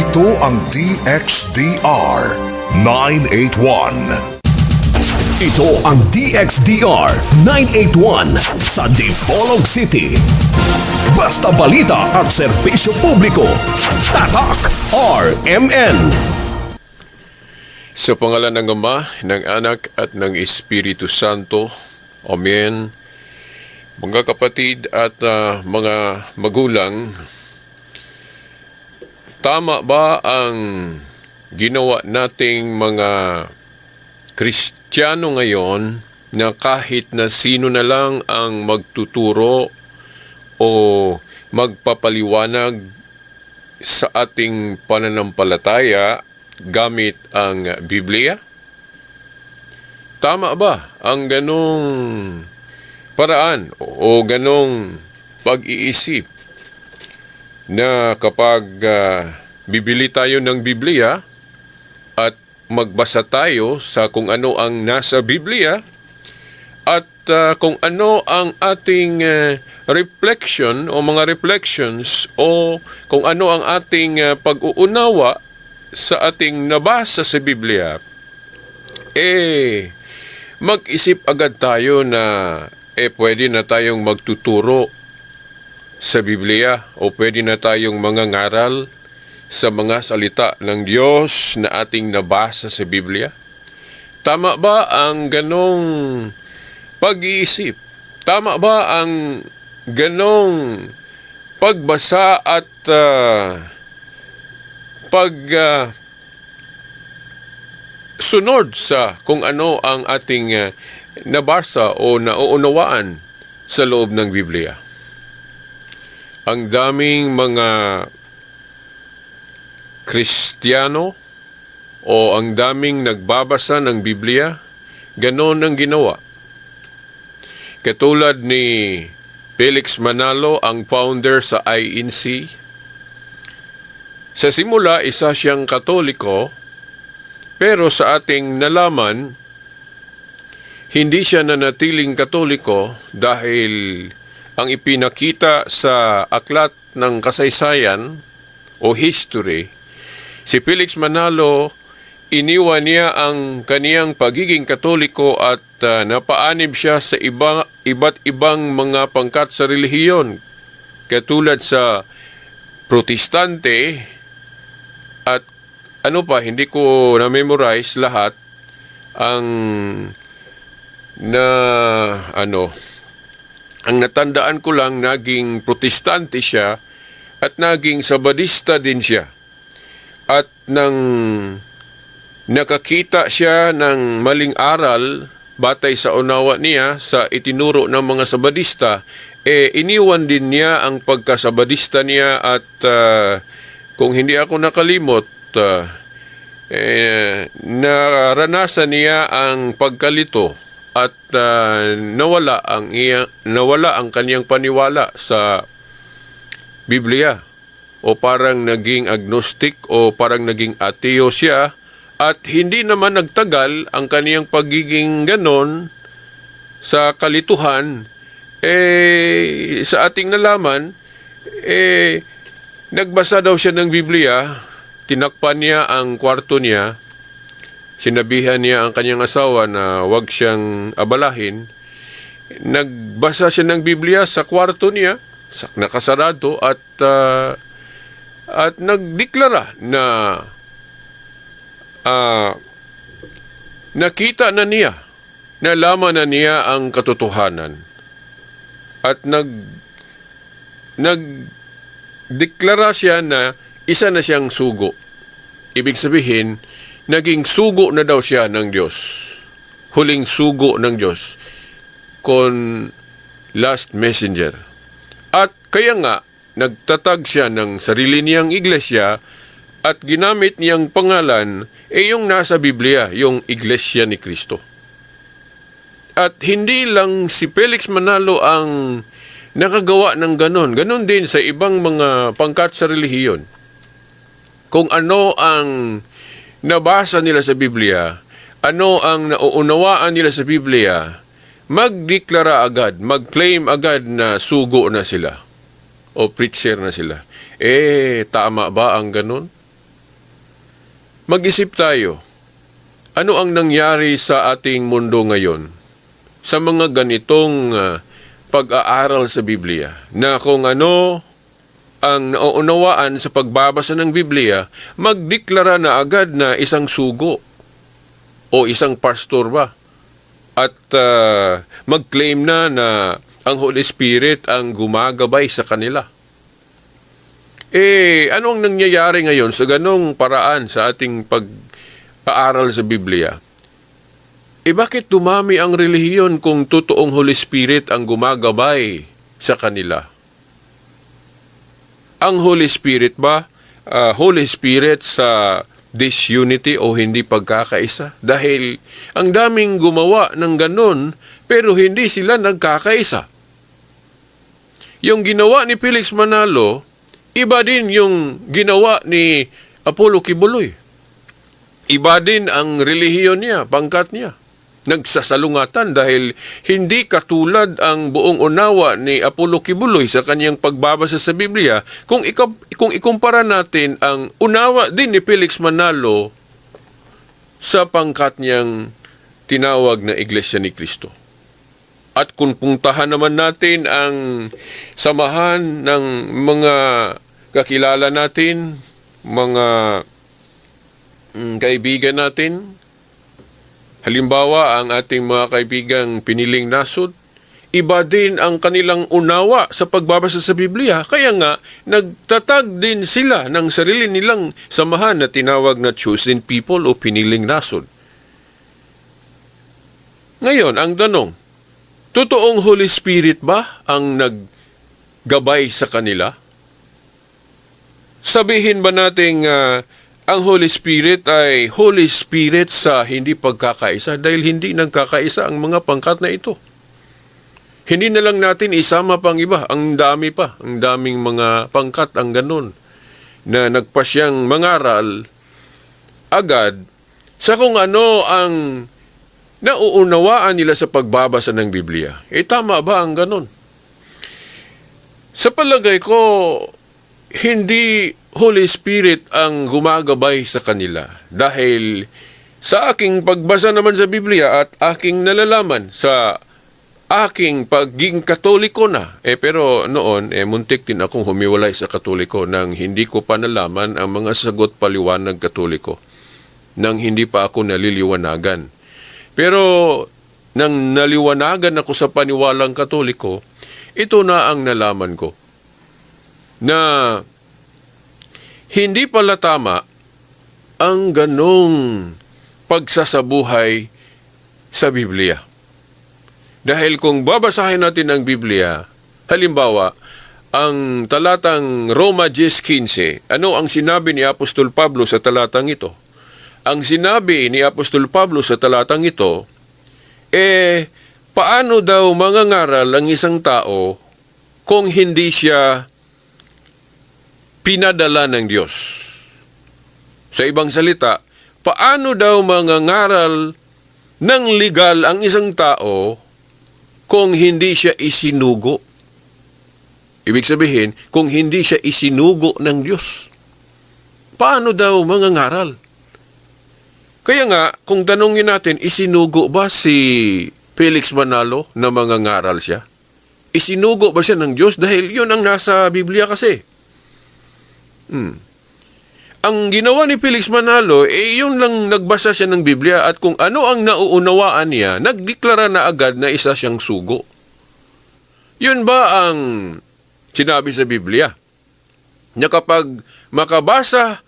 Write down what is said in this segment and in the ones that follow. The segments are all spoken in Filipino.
Ito ang DXDR 981. Ito ang DXDR 981 sa Dipolog City. Basta balita at serbisyo publiko. Tatak RMN. Sa pangalan ng Ama, ng Anak at ng Espiritu Santo. Amen. Mga kapatid at mga magulang, tama ba ang ginawa nating mga Kristiyano ngayon na kahit na sino na lang ang magtuturo o magpapaliwanag sa ating pananampalataya gamit ang Biblia? Tama ba ang ganong paraan o ganong pag-iisip na kapag bibili tayo ng Biblia at magbasa tayo sa kung ano ang nasa Biblia at kung ano ang ating reflection o mga reflections o kung ano ang ating pag-uunawa sa ating nabasa sa Biblia, mag-isip agad tayo na pwede na tayong magtuturo sa Biblia o pwede na tayong mangangaral sa mga salita ng Diyos na ating nabasa sa Biblia? Tama ba ang ganong pag-iisip? Tama ba ang ganong pagbasa at sunod sa kung ano ang ating nabasa o nauunawaan sa loob ng Biblia? Ang daming mga Kristiyano o ang daming nagbabasa ng Biblia, ganon ang ginawa. Katulad ni Felix Manalo, ang founder sa INC. Sa simula, isa siyang Katoliko, pero sa ating nalaman, hindi siya nanatiling Katoliko dahil ang ipinakita sa aklat ng kasaysayan o history, si Felix Manalo, iniwan niya ang kaniyang pagiging Katoliko at napaanib siya sa iba't ibang mga pangkat sa relihiyon, katulad sa Protestante at hindi ko na-memorize lahat ang natandaan ko lang naging Protestante siya at naging Sabadista din siya. At nang nakakita siya ng maling aral batay sa unawa niya sa itinuro ng mga Sabadista, iniwan din niya ang pagkasabadista niya at kung hindi ako nakalimot, naranasan niya ang pagkalito at nawala ang kaniyang paniwala sa Biblia o parang naging agnostic o parang naging ateo siya at hindi naman nagtagal ang kaniyang pagiging ganon sa kalituhan. Sa ating nalaman, nagbasa daw siya ng Biblia, tinakpan niya ang kwarto niya, sinabihan niya ang kanyang asawa na huwag siyang abalahin. Nagbasa siya ng Biblia sa kwarto niya, nakasarado at nagdeklara na nakita na niya, nalaman na niya ang katotohanan at nagdeklara siya na isa na siyang sugo. Ibig sabihin, naging sugo na daw siya ng Diyos. Huling sugo ng Diyos. Last messenger. At kaya nga, nagtatag siya ng sarili niyang iglesia at ginamit niyang pangalan yung nasa Biblia, yung Iglesia ni Cristo. At hindi lang si Felix Manalo ang nakagawa ng ganon. Ganon din sa ibang mga pangkat sa relihiyon. Kung ano ang nabasa nila sa Biblia, ano ang nauunawaan nila sa Biblia, magdeklara agad, mag-claim agad na sugo na sila o preacher na sila. Tama ba ang ganun? Mag-isip tayo, ano ang nangyari sa ating mundo ngayon sa mga ganitong pag-aaral sa Biblia, na kung ano ang nauunawaan sa pagbabasa ng Biblia, magdeklara na agad na isang sugo o isang pastor ba, at mag-claim na ang Holy Spirit ang gumagabay sa kanila. Ano ang nangyayari ngayon sa ganong paraan sa ating pag-aaral sa Biblia? Bakit dumami ang relihiyon kung totoong Holy Spirit ang gumagabay sa kanila? Ang Holy Spirit ba, Holy Spirit sa disunity o hindi pagkakaisa? Dahil ang daming gumawa ng ganon, pero hindi sila nagkakaisa. Yung ginawa ni Felix Manalo, iba din yung ginawa ni Apollo Kibuloy. Iba din ang relihiyon niya, pangkat niya. Nagsasalungatan dahil hindi katulad ang buong unawa ni Apollo Kibuloy sa kanyang pagbabasa sa Biblia kung ikumpara natin ang unawa din ni Felix Manalo sa pangkat niyang tinawag na Iglesia ni Cristo. At kung puntahan naman natin ang samahan ng mga kakilala natin, mga kaibigan natin, halimbawa, ang ating mga kaibigang piniling nasod, iba din ang kanilang unawa sa pagbabasa sa Biblia. Kaya nga, nagtatag din sila ng sarili nilang samahan na tinawag na chosen people o piniling nasod. Ngayon, ang tanong, totoong Holy Spirit ba ang naggabay sa kanila? Sabihin ba nating ang Holy Spirit ay Holy Spirit sa hindi pagkakaisa dahil hindi nagkakaisa ang mga pangkat na ito? Hindi na lang natin isama pang iba, ang dami pa, ang daming mga pangkat ang ganun na nagpasyang mangaral agad sa kung ano ang nauunawaan nila sa pagbabasa ng Biblia. Tama ba ang ganun? Sa palagay ko, hindi Holy Spirit ang gumagabay sa kanila dahil sa aking pagbasa naman sa Biblia at aking nalalaman sa aking pagiging Katoliko na, pero noon, muntik din akong humiwalay sa Katoliko nang hindi ko pa nalaman ang mga sagot paliwanag Katoliko, nang hindi pa ako naliliwanagan. Pero nang naliwanagan ako sa paniwalang Katoliko, ito na ang nalaman ko, na hindi pala tama ang ganong pagsasabuhay sa Biblia. Dahil kung babasahin natin ang Biblia, halimbawa, ang talatang Roma 10:15, ano ang sinabi ni Apostol Pablo sa talatang ito? Ang sinabi ni Apostol Pablo sa talatang ito, paano daw mangangaral ang isang tao kung hindi siya pinadala ng Diyos? Sa ibang salita, paano daw mangangaral ng legal ang isang tao kung hindi siya isinugo? Ibig sabihin, kung hindi siya isinugo ng Diyos, paano daw mangangaral? Kaya nga, kung tanongin natin, isinugo ba si Felix Manalo na mangangaral siya? Isinugo ba siya ng Diyos? Dahil yun ang nasa Biblia kasi. Ang ginawa ni Felix Manalo, yun lang nagbasa siya ng Biblia at kung ano ang nauunawaan niya, nagdeklara na agad na isa siyang sugo. Yun ba ang sinabi sa Biblia? Na kapag makabasa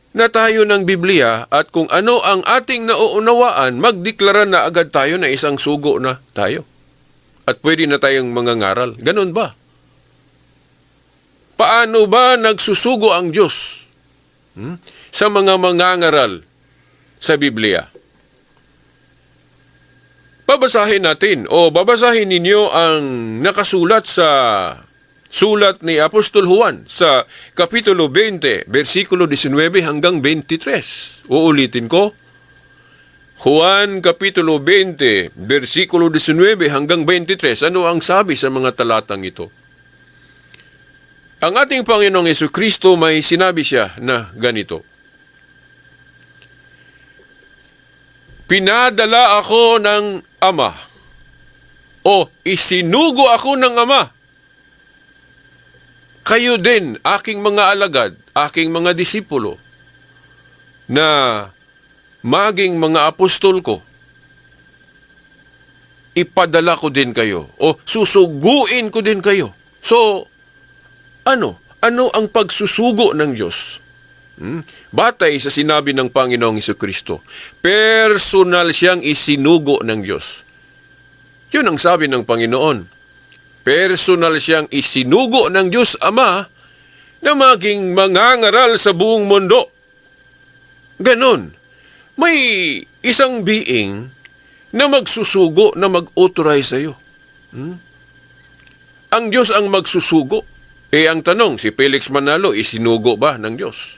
na tayo ng Biblia at kung ano ang ating nauunawaan, magdeklara na agad tayo na isang sugo na tayo. At pwede na tayong mangangaral. Ganun ba? Paano ba nagsusugo ang Diyos sa mga mangangaral sa Biblia? Babasahin natin o babasahin ninyo ang nakasulat sa sulat ni Apostol Juan sa Kapitulo 20, versikulo 19 hanggang 23. Uulitin ko. Juan Kapitulo 20, versikulo 19 hanggang 23. Ano ang sabi sa mga talatang ito? Ang ating Panginoong Jesucristo may sinabi siya na ganito, pinadala ako ng Ama o isinugo ako ng Ama. Kayo din, aking mga alagad, aking mga disipulo, na maging mga apostol ko, ipadala ko din kayo o susuguin ko din kayo. So, ano ang pagsusugo ng Diyos? Batay sa sinabi ng Panginoong Hesukristo, personal siyang isinugo ng Diyos. Yun ang sabi ng Panginoon. Personal siyang isinugo ng Diyos Ama na maging mangangaral sa buong mundo. Ganon. May isang being na magsusugo, na mag-authorize sa iyo. Ang Diyos ang magsusugo. Ang tanong, si Felix Manalo, isinugo ba ng Diyos?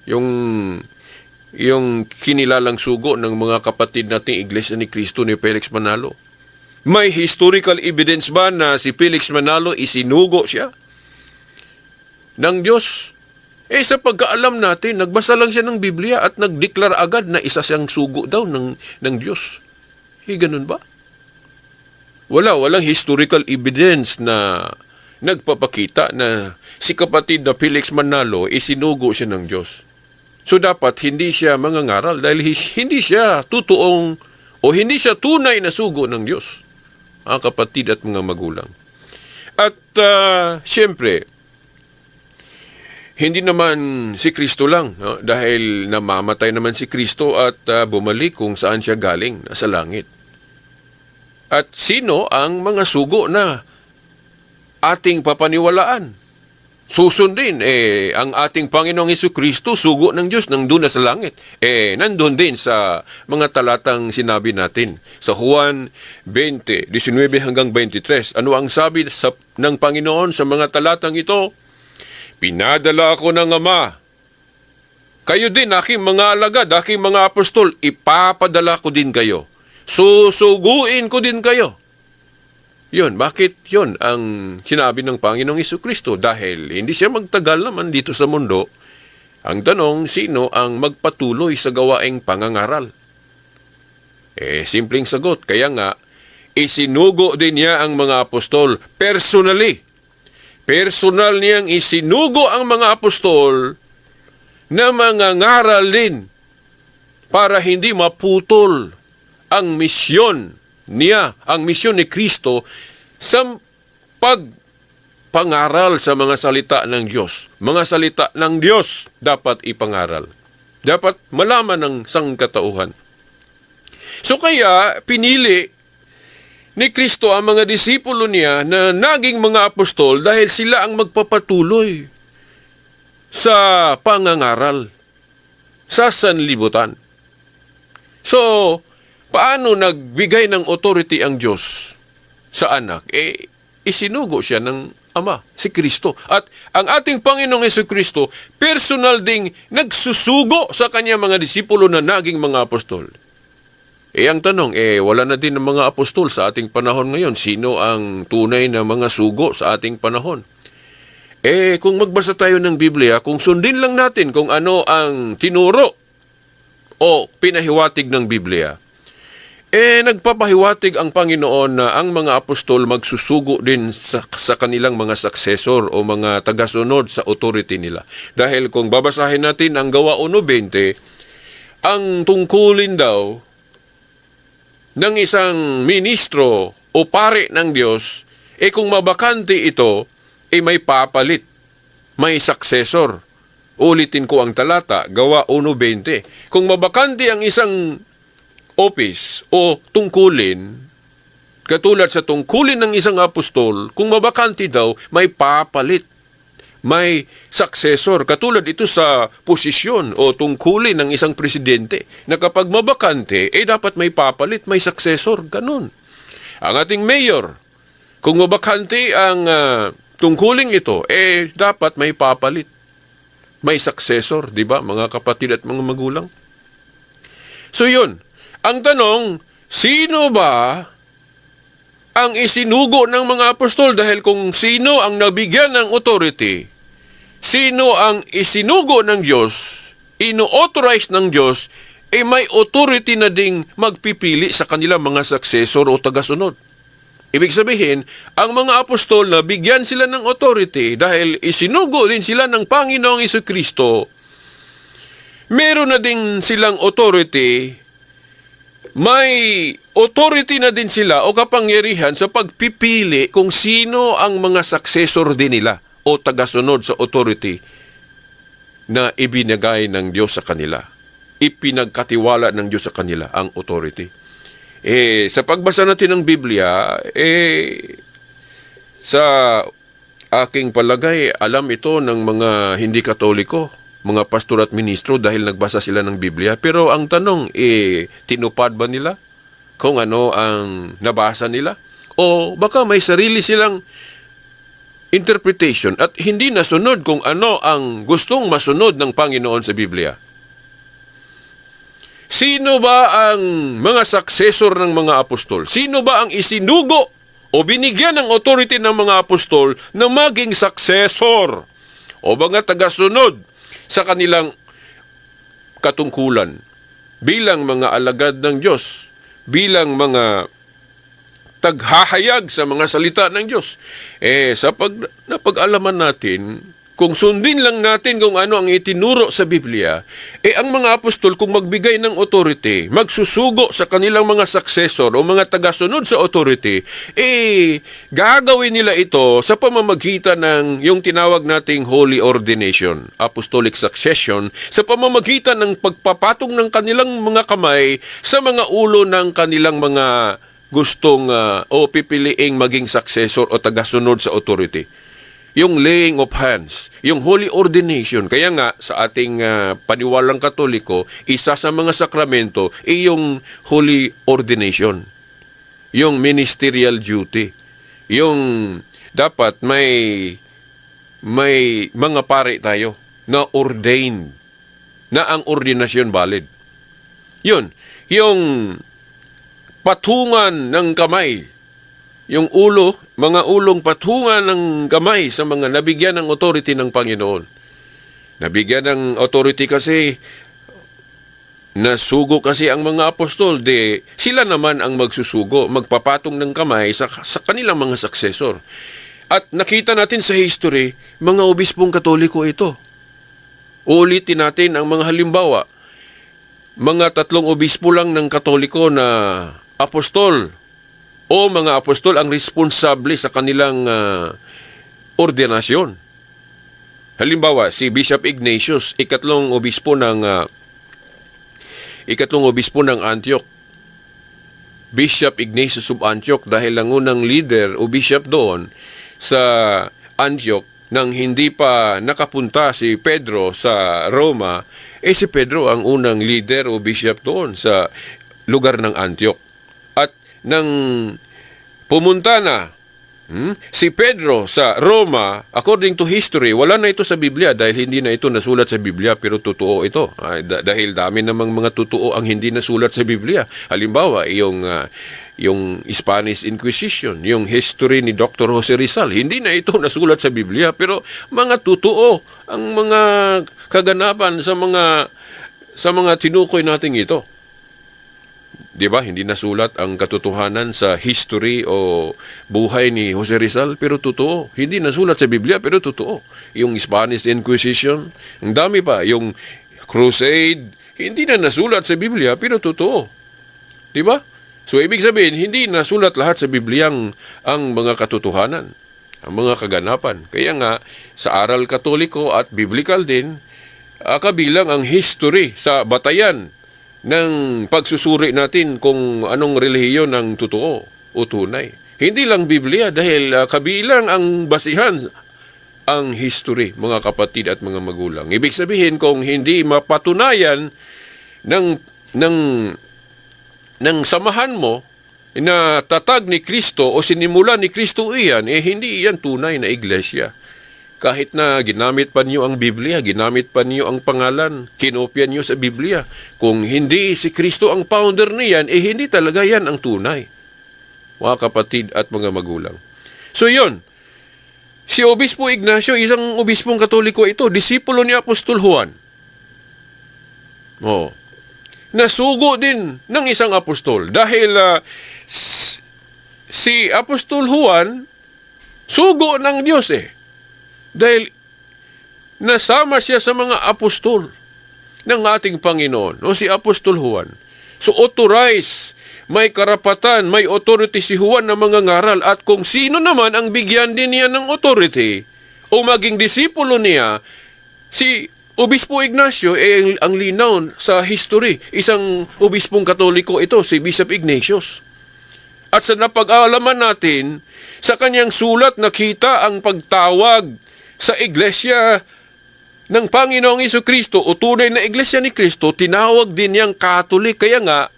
Yung kinilalang sugo ng mga kapatid nating Iglesia ni Cristo ni Felix Manalo. May historical evidence ba na si Felix Manalo isinugo siya ng Diyos? Sa pagkaalam natin, nagbasa lang siya ng Biblia at nagdeklara agad na isa siyang sugo daw ng Diyos. Ganun ba? Walang historical evidence na nagpapakita na si kapatid na Felix Manalo isinugo siya ng Diyos. So dapat hindi siya mangangaral dahil hindi siya totoong o hindi siya tunay na sugo ng Diyos, mga kapatid at mga magulang. At siyempre, hindi naman si Kristo lang, no? Dahil namamatay naman si Kristo at bumalik kung saan siya galing, nasa langit. At sino ang mga sugo na ating papaniwalaan? Susundin, ang ating Panginoong Hesukristo, sugo ng Diyos, nandun na sa langit. Nandun din sa mga talatang sinabi natin. Sa Juan 20, 19 hanggang 23. Ano ang sabi ng Panginoon sa mga talatang ito? Pinadala ako ng Ama. Kayo din, aking mga alagad, aking mga apostol, ipapadala ko din kayo. Susuguin ko din kayo. Yun, bakit yun ang sinabi ng Panginoong Hesukristo? Dahil hindi siya magtagal naman dito sa mundo. Ang tanong, sino ang magpatuloy sa gawaing pangangaral? Simpleng sagot. Kaya nga, isinugo din niya ang mga apostol personally. Personal niyang isinugo ang mga apostol na mangangaral din para hindi maputol ang misyon niya, ang misyon ni Kristo sa pagpangaral sa mga salita ng Diyos. Mga salita ng Diyos dapat ipangaral. Dapat malaman ng sangkatauhan. So kaya, pinili ni Kristo ang mga disipulo niya na naging mga apostol dahil sila ang magpapatuloy sa pangangaral, sa sanlibutan. So, paano nagbigay ng authority ang Diyos sa anak? Isinugo siya ng Ama, si Kristo. At ang ating Panginoong Hesukristo, personal ding nagsusugo sa kanya mga disipulo na naging mga apostol. Ang tanong, wala na din ng mga apostol sa ating panahon ngayon. Sino ang tunay na mga sugo sa ating panahon? Kung magbasa tayo ng Biblia, kung sundin lang natin kung ano ang tinuro o pinahiwatig ng Biblia, nagpapahiwatig ang Panginoon na ang mga apostol magsusugo din sa kanilang mga successor o mga tagasunod sa authority nila. Dahil kung babasahin natin ang Gawa 1:20, ang tungkulin daw ng isang ministro o pare ng Diyos, kung mabakante ito, may papalit, may successor. Ulitin ko ang talata, Gawa 1:20. Kung mabakante ang isang office o tungkulin, katulad sa tungkulin ng isang apostol, kung mabakante daw, may papalit, may successor. Katulad ito sa posisyon o tungkulin ng isang presidente, na kapag mabakante, dapat may papalit, may successor. Ganun. Ang ating mayor, kung mabakante ang tungkuling ito, dapat may papalit, may successor, di ba, mga kapatid at mga magulang? So yun, ang tanong, sino ba ang isinugo ng mga apostol? Dahil kung sino ang nabigyan ng authority, sino ang isinugo ng Diyos, ino-authorize ng Diyos, may authority na ding magpipili sa kanilang mga successor o tagasunod. Ibig sabihin, ang mga apostol na bigyan sila ng authority dahil isinugo din sila ng Panginoong Jesucristo, meron na din silang authority, may authority na din sila o kapangyarihan sa pagpipili kung sino ang mga successor din nila o tagasunod sa authority na ibinigay ng Diyos sa kanila. Ipinagkatiwala ng Diyos sa kanila ang authority. Sa pagbasa natin ng Biblia, sa aking palagay, alam ito ng mga hindi Katoliko, mga pastor at ministro dahil nagbasa sila ng Biblia. Pero ang tanong, tinupad ba nila kung ano ang nabasa nila? O baka may sarili silang interpretation at hindi nasunod kung ano ang gustong masunod ng Panginoon sa Biblia. Sino ba ang mga successor ng mga apostol? Sino ba ang isinugo o binigyan ng authority ng mga apostol na maging successor o mga tagasunod sa kanilang katungkulan bilang mga alagad ng Diyos, bilang mga taghahayag sa mga salita ng Diyos? Sa napag-alaman natin, kung sundin lang natin kung ano ang itinuro sa Biblia, ang mga apostol kung magbigay ng authority, magsusugo sa kanilang mga successor o mga tagasunod sa authority, gagawin nila ito sa pamamagitan ng yung tinawag nating holy ordination, apostolic succession, sa pamamagitan ng pagpapatong ng kanilang mga kamay sa mga ulo ng kanilang mga gustong o pipiliing maging successor o tagasunod sa authority. Yung laying of hands, yung holy ordination. Kaya nga, sa ating paniwalang Katoliko, isa sa mga sakramento ay yung holy ordination. Yung ministerial duty. Yung dapat may mga pare tayo na ordained, na ang ordinasyon valid. Yun, yung patungan ng kamay, yung ulo, mga ulong patungan ng kamay sa mga nabigyan ng authority ng Panginoon. Nabigyan ng authority kasi, nasugo kasi ang mga apostol, sila naman ang magsusugo, magpapatong ng kamay sa kanilang mga successor. At nakita natin sa history, mga obispong Katoliko ito. Uulitin natin ang mga halimbawa. Mga 3 obispo lang ng Katoliko na apostol, o mga apostol ang responsable sa kanilang ordinasyon. Halimbawa, si Bishop Ignatius, ikatlong obispo ng Antioch. Bishop Ignatius of Antioch, dahil ang unang leader o bishop doon sa Antioch, nang hindi pa nakapunta si Pedro sa Roma, si Pedro ang unang leader o bishop doon sa lugar ng Antioch. At nang pumunta na si Pedro sa Roma, according to history, wala na ito sa Biblia dahil hindi na ito nasulat sa Biblia, pero totoo ito. Dahil dami namang mga totoo ang hindi nasulat sa Biblia. Halimbawa, yung Spanish Inquisition, yung history ni Dr. Jose Rizal, hindi na ito nasulat sa Biblia, pero mga totoo ang mga kaganapan sa mga tinukoy natin ito. Diba? Hindi nasulat ang katotohanan sa history o buhay ni Jose Rizal, pero totoo. Hindi nasulat sa Biblia, pero totoo. Yung Spanish Inquisition, ang dami pa. Yung Crusade, hindi na nasulat sa Biblia, pero totoo. Diba? So, ibig sabihin, hindi nasulat lahat sa Biblia ang mga katotohanan, ang mga kaganapan. Kaya nga, sa aral Katoliko at biblical din, kabilang ang history sa batayan ng pagsusuri natin kung anong relihiyon ang totoo o tunay. Hindi lang Biblia dahil kabilang ang basihan ang history, mga kapatid at mga magulang. Ibig sabihin, kung hindi mapatunayan ng samahan mo na tatag ni Kristo o sinimula ni Kristo iyan, hindi iyan tunay na iglesia. Kahit na ginamit pa niyo ang Biblia, ginamit pa niyo ang pangalan, kinopya niyo sa Biblia, kung hindi si Kristo ang founder niyan, hindi talaga yan ang tunay. Mga kapatid at mga magulang. So yun, si Obispo Ignacio, isang obispong Katoliko ito, disipulo ni Apostol Juan. nasugo din ng isang apostol. Dahil si Apostol Juan, sugo ng Diyos Dahil nasama siya sa mga apostol ng ating Panginoon, o si Apostol Juan. So authorize, may karapatan, may authority si Juan na mga ngaral, at kung sino naman ang bigyan din niya ng authority o maging disipulo niya, si Obispo Ignacio, ang linaw sa history, isang obispong Katoliko ito, si Bishop Ignatius. At sa napag-aalaman natin, sa kanyang sulat nakita ang pagtawag sa iglesia ng Panginoong Jesucristo o tunay na iglesia ni Kristo, tinawag din niyang Catholic. Kaya nga,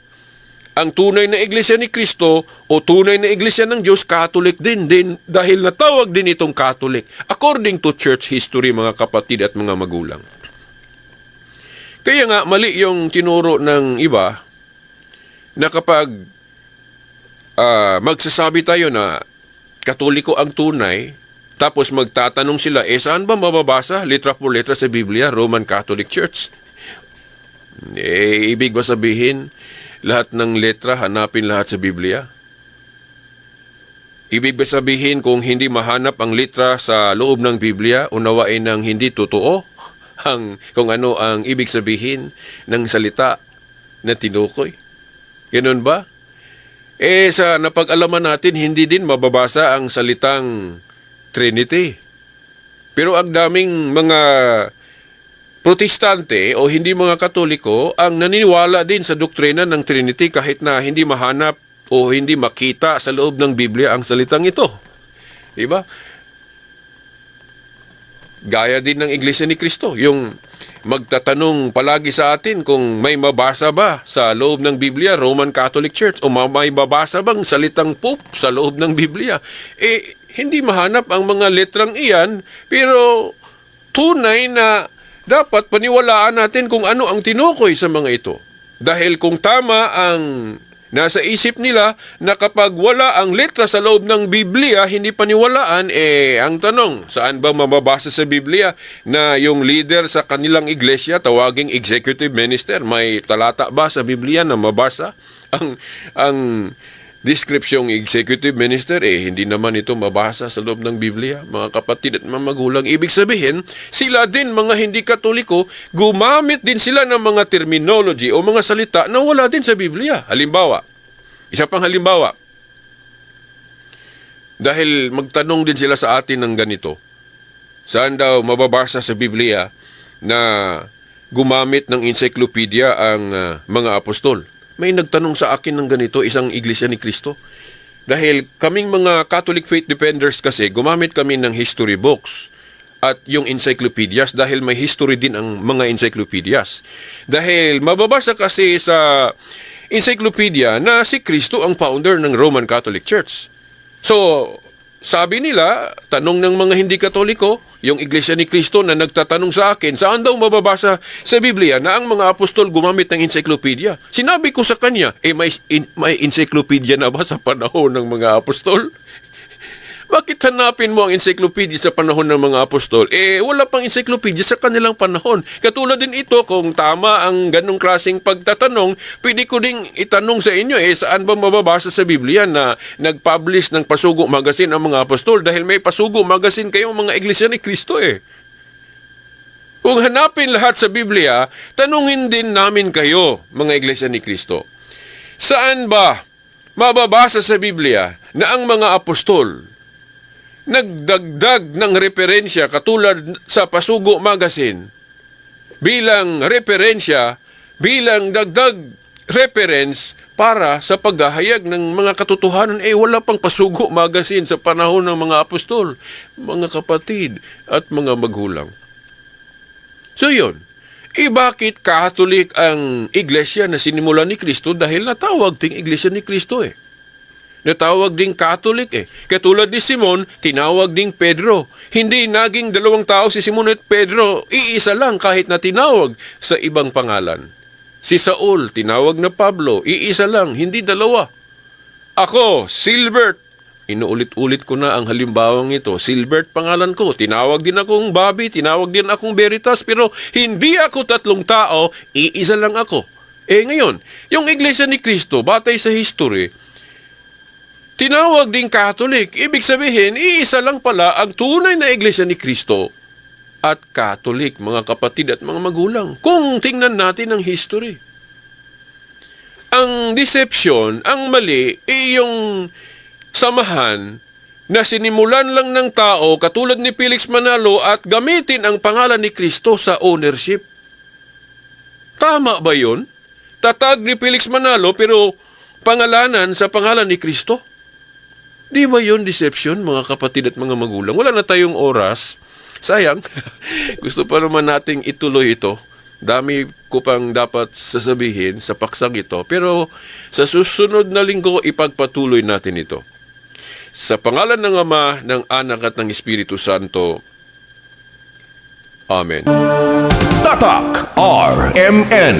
ang tunay na iglesia ni Kristo o tunay na iglesia ng Diyos, Catholic din dahil natawag din itong Catholic according to church history, mga kapatid at mga magulang. Kaya nga, mali yung tinuro ng iba na kapag magsasabi tayo na Katoliko ang tunay, tapos magtatanong sila, saan ba mababasa? Letra por letra sa Biblia, Roman Catholic Church. Ibig ba sabihin, lahat ng letra, hanapin lahat sa Biblia? Ibig ba sabihin, kung hindi mahanap ang letra sa loob ng Biblia, unawain ng hindi totoo kung ano ang ibig sabihin ng salita na tinukoy? Ganun ba? Sa napag-alaman natin, hindi din mababasa ang salitang Trinity. Pero ang daming mga Protestante o hindi mga Katoliko ang naniniwala din sa doktrina ng Trinity kahit na hindi mahanap o hindi makita sa loob ng Biblia ang salitang ito. Diba? Gaya din ng Iglesia ni Kristo, yung magtatanong palagi sa atin kung may mabasa ba sa loob ng Biblia, Roman Catholic Church, o may mabasa bang salitang Pope sa loob ng Biblia. Hindi mahanap ang mga letrang iyan, pero tunay na dapat paniwalaan natin kung ano ang tinukoy sa mga ito. Dahil kung tama ang nasa isip nila na kapag wala ang letra sa loob ng Biblia, hindi paniwalaan, ang tanong, saan ba mababasa sa Biblia na yung leader sa kanilang iglesia, tawaging executive minister, may talata ba sa Biblia na mabasa? Ang description executive minister, hindi naman ito mabasa sa loob ng Biblia, mga kapatid at mga magulang. Ibig sabihin, sila din, mga hindi Katoliko, gumamit din sila ng mga terminology o mga salita na wala din sa Biblia. Halimbawa, isa pang halimbawa, dahil magtanong din sila sa atin ng ganito, saan daw mababasa sa Biblia na gumamit ng encyclopedia ang mga apostol? May nagtanong sa akin ng ganito, isang iglesia ni Kristo. Dahil kaming mga Catholic Faith Defenders kasi, gumamit kami ng history books at yung encyclopedias dahil may history din ang mga encyclopedias. Dahil mababasa kasi sa encyclopedia na si Kristo ang founder ng Roman Catholic Church. So, sabi nila, tanong ng mga hindi Katoliko, yung Iglesia ni Kristo na nagtatanong sa akin, saan daw mababasa sa Biblia na ang mga apostol gumamit ng encyclopedia? Sinabi ko sa kanya, may encyclopedia na ba sa panahon ng mga apostol? Bakit hanapin mo ang encyclopedia sa panahon ng mga apostol? Wala pang encyclopedia sa kanilang panahon. Katulad din ito, kung tama ang ganong klaseng pagtatanong, pwede ko ding itanong sa inyo, saan ba mababasa sa Biblia na nag-publish ng Pasugo Magazine ang mga apostol? Dahil may Pasugo Magazine kayong mga iglesia ni Kristo Kung hanapin lahat sa Biblia, tanungin din namin kayo, mga iglesia ni Kristo. Saan ba mababasa sa Biblia na ang mga apostol nagdagdag ng referensya katulad sa Pasugo Magazine bilang referensya, bilang dagdag reference para sa paghahayag ng mga katotohanan? Wala pang Pasugo Magazine sa panahon ng mga apostol, mga kapatid at mga magulang. So yun, bakit Catholic ang iglesia na sinimulan ni Kristo? Dahil natawag ting iglesia ni Kristo Natawag ding Catholic Katulad ni Simon, tinawag ding Pedro. Hindi naging dalawang tao si Simon at Pedro, iisa lang kahit na tinawag sa ibang pangalan. Si Saul, tinawag na Pablo, iisa lang, hindi dalawa. Ako, Silbert, inuulit-ulit ko na ang halimbawang ito. Silbert pangalan ko, tinawag din akong Bobby, tinawag din akong Veritas, pero hindi ako tatlong tao, iisa lang ako. Ngayon, yung Iglesia ni Cristo, batay sa history, tinawag ding Catholic. Ibig sabihin, iisa lang pala ang tunay na Iglesia ni Cristo at Catholic, mga kapatid at mga magulang. Kung tingnan natin ang history. Ang deception, ang mali, yung samahan na sinimulan lang ng tao katulad ni Felix Manalo at gamitin ang pangalan ni Kristo sa ownership. Tama ba yun? Tatag ni Felix Manalo pero pangalanan sa pangalan ni Kristo? Di ba yun deception, mga kapatid at mga magulang? Wala na tayong oras. Sayang. Gusto pa naman nating ituloy ito. Dami ko pang dapat sasabihin sa paksang ito. Pero sa susunod na linggo, ipagpatuloy natin ito. Sa pangalan ng Ama, ng Anak at ng Espiritu Santo. Amen. Tatak RMN.